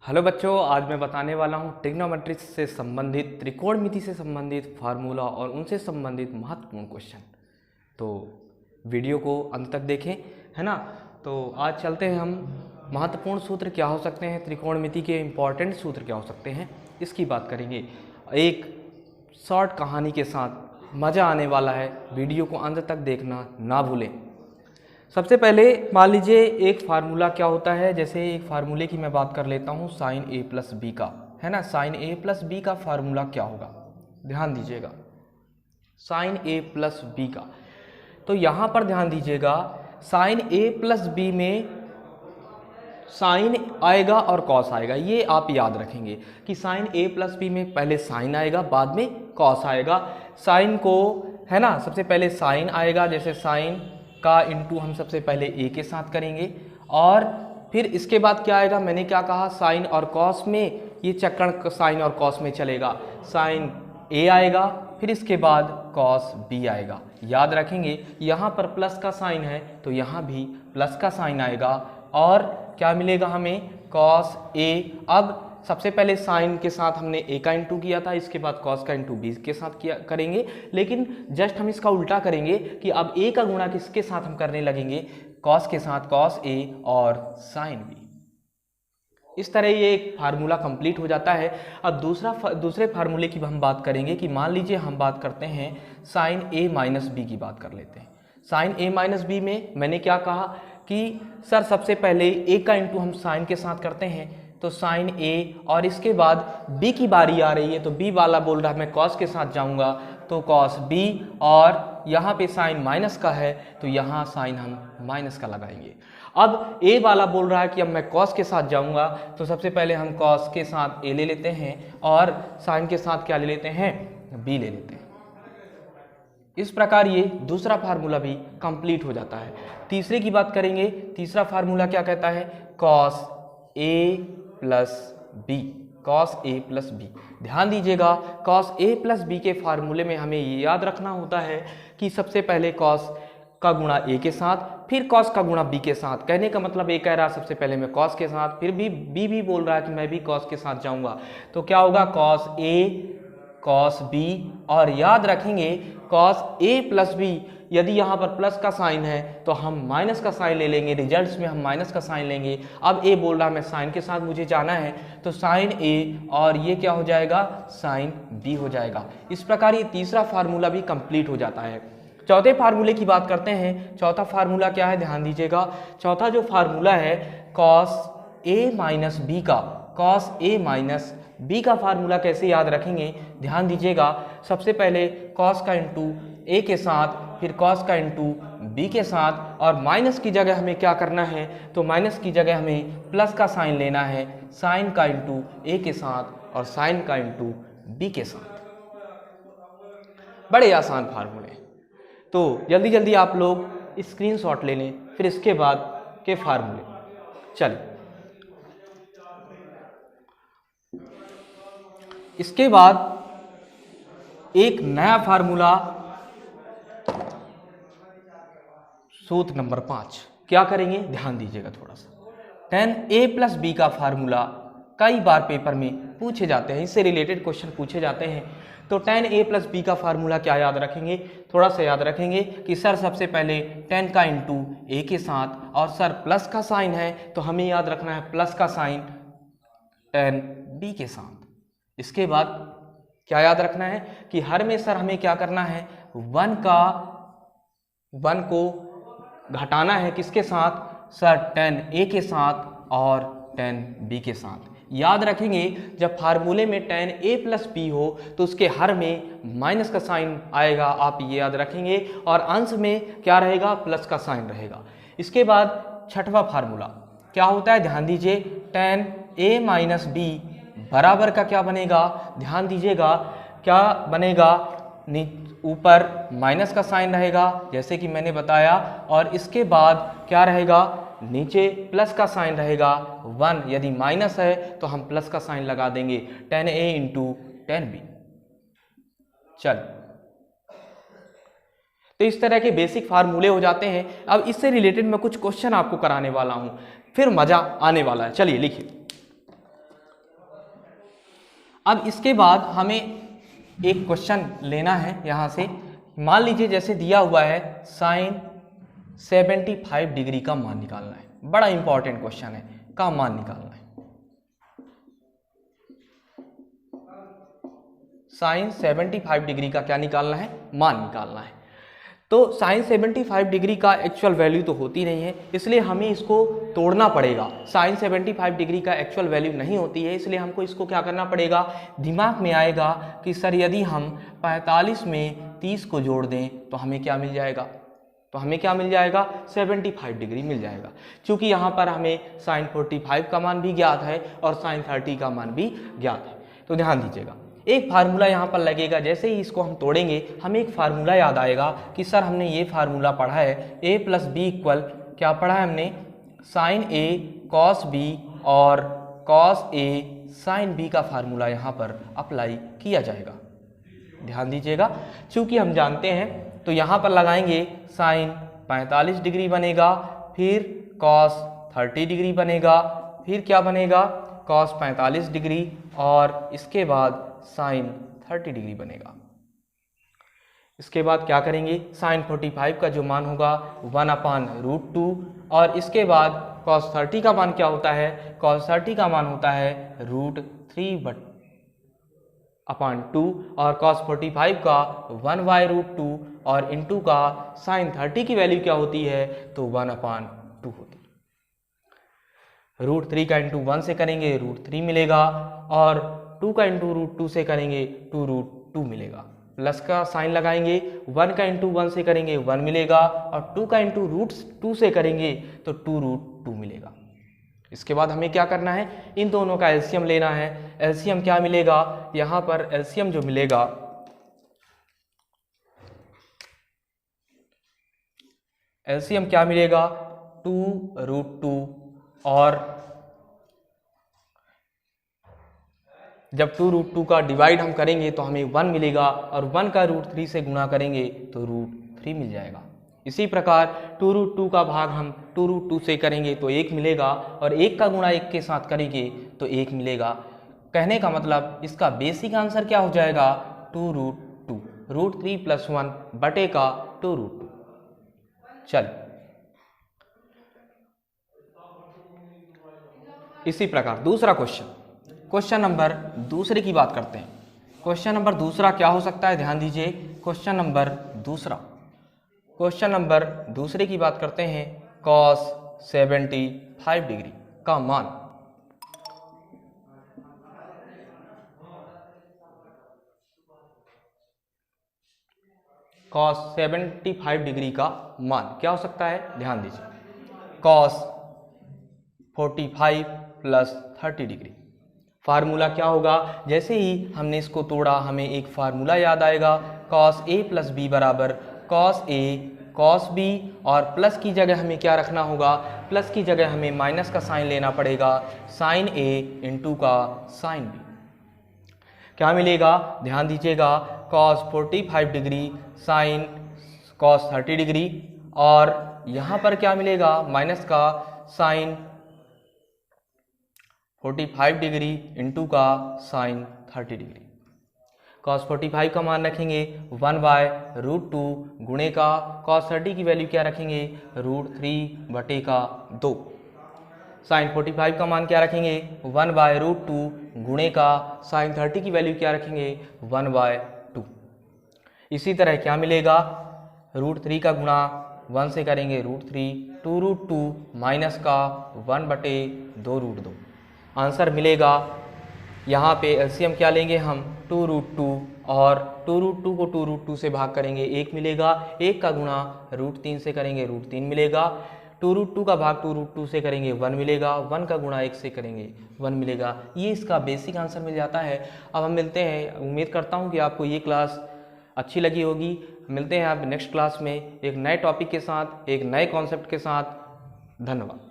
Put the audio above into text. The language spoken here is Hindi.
हेलो बच्चों, आज मैं बताने वाला हूँ ट्रिग्नोमेट्री से संबंधित, त्रिकोणमिति से संबंधित फार्मूला और उनसे संबंधित महत्वपूर्ण क्वेश्चन। तो वीडियो को अंत तक देखें, है ना। तो आज चलते हैं हम महत्वपूर्ण सूत्र क्या हो सकते हैं, त्रिकोणमिति के इम्पॉर्टेंट सूत्र क्या हो सकते हैं, इसकी बात करेंगे एक शॉर्ट कहानी के साथ। मज़ा आने वाला है, वीडियो को अंत तक देखना ना भूलें। सबसे पहले मान लीजिए एक फार्मूला क्या होता है, जैसे एक फार्मूले की मैं बात कर लेता हूँ साइन ए प्लस बी का, है ना। साइन ए प्लस बी का फार्मूला क्या होगा, ध्यान दीजिएगा। साइन ए प्लस बी का, तो यहाँ पर ध्यान दीजिएगा, साइन ए प्लस बी में साइन आएगा और कॉस आएगा। ये आप याद रखेंगे कि साइन ए प्लस बी में पहले साइन आएगा, बाद में कॉस आएगा। साइन को, है ना, सबसे पहले साइन आएगा, जैसे साइन का इंटू हम सबसे पहले ए के साथ करेंगे, और फिर इसके बाद क्या आएगा, मैंने क्या कहा, साइन और कॉस में ये चक्रण साइन और कॉस में चलेगा। साइन ए आएगा, फिर इसके बाद कॉस बी आएगा। याद रखेंगे यहाँ पर प्लस का साइन है तो यहाँ भी प्लस का साइन आएगा, और क्या मिलेगा हमें, कॉस ए। अब सबसे पहले साइन के साथ हमने ए का इंटू किया था, इसके बाद कॉस का इंटू बी के साथ किया करेंगे, लेकिन जस्ट हम इसका उल्टा करेंगे कि अब ए का गुणा किसके साथ हम करने लगेंगे, कॉस के साथ, कॉस ए और साइन बी। इस तरह ये एक फार्मूला कंप्लीट हो जाता है। अब दूसरे फार्मूले की हम बात करेंगे कि मान लीजिए हम बात करते हैं साइन ए माइनस बी की बात कर लेते हैं। साइन ए माइनस बी में मैंने क्या कहा कि सर सबसे पहले ए का इंटू हम साइन के साथ करते हैं, तो साइन ए, और इसके बाद बी की बारी आ रही है तो बी वाला बोल रहा है मैं कॉस के साथ जाऊंगा, तो कॉस बी, और यहाँ पे साइन माइनस का है तो यहाँ साइन हम माइनस का लगाएंगे। अब ए वाला बोल रहा है कि अब मैं कॉस के साथ जाऊंगा, तो सबसे पहले हम कॉस के साथ ए ले लेते हैं और साइन के साथ क्या ले लेते हैं, बी ले लेते हैं। इस प्रकार ये दूसरा फार्मूला भी कंप्लीट हो जाता है। तीसरे की बात करेंगे, तीसरा फार्मूला क्या कहता है, cos A plus B, cos A plus B. ध्यान दीजिएगा, कॉस ए प्लस बी के फार्मूले में हमें ये याद रखना होता है कि सबसे पहले कॉस का गुणा ए के साथ, फिर कॉस का गुणा बी के साथ। कहने का मतलब ए कह रहा है सबसे पहले मैं कॉस के साथ, फिर बी भी बोल रहा है कि मैं भी कॉस के साथ जाऊंगा, तो क्या होगा, कॉस ए कॉस बी। और याद रखेंगे कॉस ए प्लस बी, यदि यहाँ पर प्लस का साइन है तो हम माइनस का साइन ले लेंगे, रिजल्ट्स में हम माइनस का साइन लेंगे। अब ए बोल रहा है मैं साइन के साथ मुझे जाना है, तो साइन ए और ये क्या हो जाएगा, साइन बी हो जाएगा। इस प्रकार ये तीसरा फार्मूला भी कंप्लीट हो जाता है। चौथे फार्मूले की बात करते हैं। चौथा फार्मूला क्या है, ध्यान दीजिएगा। चौथा जो फार्मूला है कॉस ए माइनस बी का, कॉस ए माइनस बी का फार्मूला कैसे याद रखेंगे, ध्यान दीजिएगा। सबसे पहले कॉस का इंटू ए के साथ, फिर कॉस का इंटू बी के साथ, और माइनस की जगह हमें क्या करना है, तो माइनस की जगह हमें प्लस का साइन लेना है, साइन का इंटू ए के साथ और साइन का इंटू बी के साथ। बड़े आसान फार्मूले, तो जल्दी जल्दी आप लोग स्क्रीनशॉट ले लें, फिर इसके बाद के फार्मूले। चलिए, इसके बाद एक नया फार्मूला, सूत्र नंबर 5 क्या करेंगे, ध्यान दीजिएगा थोड़ा सा। tan a प्लस बी का फार्मूला कई बार पेपर में पूछे जाते हैं, इससे रिलेटेड क्वेश्चन पूछे जाते हैं। तो tan a प्लस बी का फार्मूला क्या याद रखेंगे, थोड़ा सा याद रखेंगे कि सर सबसे पहले tan का इंटू ए के साथ, और सर प्लस का साइन है तो हमें याद रखना है प्लस का साइन tan b के साथ। इसके बाद क्या याद रखना है कि हर में सर हमें क्या करना है, वन को घटाना है किसके साथ, सर tan a के साथ और tan b के साथ। याद रखेंगे जब फार्मूले में tan a प्लस b हो तो उसके हर में माइनस का साइन आएगा, आप ये याद रखेंगे, और अंश में क्या रहेगा, प्लस का साइन रहेगा। इसके बाद छठवां फार्मूला क्या होता है, ध्यान दीजिए, tan a माइनस b बराबर का क्या बनेगा, ध्यान दीजिएगा, क्या बनेगा, ऊपर माइनस का साइन रहेगा जैसे कि मैंने बताया, और इसके बाद क्या रहेगा, नीचे प्लस का साइन रहेगा 1, यदि माइनस है तो हम प्लस का साइन लगा देंगे, tan a into tan b। चल, तो इस तरह के बेसिक फार्मूले हो जाते हैं। अब इससे रिलेटेड मैं कुछ क्वेश्चन आपको कराने वाला हूं, फिर मजा आने वाला है। चलिए लिखिए, अब इसके बाद हमें एक क्वेश्चन लेना है यहाँ से। मान लीजिए जैसे दिया हुआ है साइन 75 डिग्री का मान निकालना है, बड़ा इंपॉर्टेंट क्वेश्चन है, का मान निकालना है। साइन 75 डिग्री का क्या निकालना है, मान निकालना है। तो साइन 75 डिग्री का एक्चुअल वैल्यू तो होती नहीं है, इसलिए हमें इसको तोड़ना पड़ेगा। साइन 75 डिग्री का एक्चुअल वैल्यू नहीं होती है, इसलिए हमको इसको क्या करना पड़ेगा, दिमाग में आएगा कि सर यदि हम 45 में 30 को जोड़ दें तो हमें क्या मिल जाएगा, तो हमें क्या मिल जाएगा, 75 डिग्री मिल जाएगा। क्योंकि यहाँ पर हमें साइन 45 का मान भी ज्ञात है और साइन 30 का मान भी ज्ञात है। तो ध्यान दीजिएगा, एक फार्मूला यहाँ पर लगेगा। जैसे ही इसको हम तोड़ेंगे हमें एक फार्मूला याद आएगा कि सर हमने ये फार्मूला पढ़ा है, a प्लस बी इक्वल क्या पढ़ा है हमने, साइन a कॉस b और कॉस a साइन b का फार्मूला यहाँ पर अप्लाई किया जाएगा। ध्यान दीजिएगा, चूंकि हम जानते हैं तो यहाँ पर लगाएंगे साइन 45 डिग्री बनेगा, फिर कॉस 30 डिग्री बनेगा, फिर क्या बनेगा, कॉस 45 डिग्री और इसके बाद साइन 30 डिग्री बनेगा। इसके बाद क्या करेंगे, साइन 45 का जो मान होगा 1/√2 और इसके बाद कॉस 30 का मान क्या होता है, कॉस 30 का मान होता है √3/2 और कॉस 45 का 1/√2 और इंटू का साइन 30 की वैल्यू क्या होती है, तो 1/2 होती है। √3 का इंटू 1 से करेंगे √3 मिलेगा और 2 का इंटू √2 से करेंगे 2√2 मिलेगा। प्लस का साइन लगाएंगे, 1 का इंटू 1 से करेंगे 1 मिलेगा और 2 का इंटू √2 से करेंगे तो 2√2 मिलेगा। इसके बाद हमें क्या करना है, इन दोनों का एलसीएम लेना है। एलसीएम क्या मिलेगा, यहाँ पर एलसीएम जो मिलेगा, एलसीएम क्या मिलेगा, 2√2 और जब 2√2 का डिवाइड हम करेंगे तो हमें 1 मिलेगा और 1 का √3 से गुणा करेंगे तो √3 मिल जाएगा। इसी प्रकार 2√2 का भाग हम 2√2 से करेंगे तो 1 मिलेगा और 1 का गुणा 1 के साथ करेंगे तो 1 मिलेगा। कहने का मतलब इसका बेसिक आंसर क्या हो जाएगा, 2√2, √3 + 1 बटे का 2√2। चल इसी प्रकार दूसरा क्वेश्चन नंबर दूसरे की बात करते हैं। क्वेश्चन नंबर दूसरा क्या हो सकता है, ध्यान दीजिए, क्वेश्चन नंबर दूसरे की बात करते हैं। कॉस 75 डिग्री का मान, कॉस 75 डिग्री का मान क्या हो सकता है, ध्यान दीजिए, कॉस 45 + 30 डिग्री। फार्मूला क्या होगा, जैसे ही हमने इसको तोड़ा हमें एक फार्मूला याद आएगा, cos a + b बराबर cos a cos b और प्लस की जगह हमें क्या रखना होगा, प्लस की जगह हमें माइनस का साइन लेना पड़ेगा, साइन a इंटू का साइन b। क्या मिलेगा, ध्यान दीजिएगा, cos 45 degree sine cos 30 degree और यहाँ पर क्या मिलेगा, माइनस का साइन 45 डिग्री इंटू का साइन 30 डिग्री। cos 45 का मान रखेंगे 1/√2 गुणे का cos 30 की वैल्यू क्या रखेंगे, √3/2। साइन 45 का मान क्या रखेंगे, 1/√2 गुणे का साइन 30 की वैल्यू क्या रखेंगे, 1/2। इसी तरह क्या मिलेगा, √3 का गुणा 1 से करेंगे √3, 2√2 माइनस का 1/2√2। आंसर मिलेगा, यहाँ पे एलसीएम क्या लेंगे हम, 2√2 और 2√2 को 2√2 से भाग करेंगे 1 मिलेगा, 1 का गुणा √3 से करेंगे √3 मिलेगा, 2√2 का भाग 2√2 से करेंगे 1 मिलेगा, 1 का गुणा 1 से करेंगे 1 मिलेगा। ये इसका बेसिक आंसर मिल जाता है। अब हम मिलते हैं, उम्मीद करता हूँ कि आपको ये क्लास अच्छी लगी होगी। मिलते हैं आप नेक्स्ट क्लास में एक नए टॉपिक के साथ, एक नए कॉन्सेप्ट के साथ। धन्यवाद।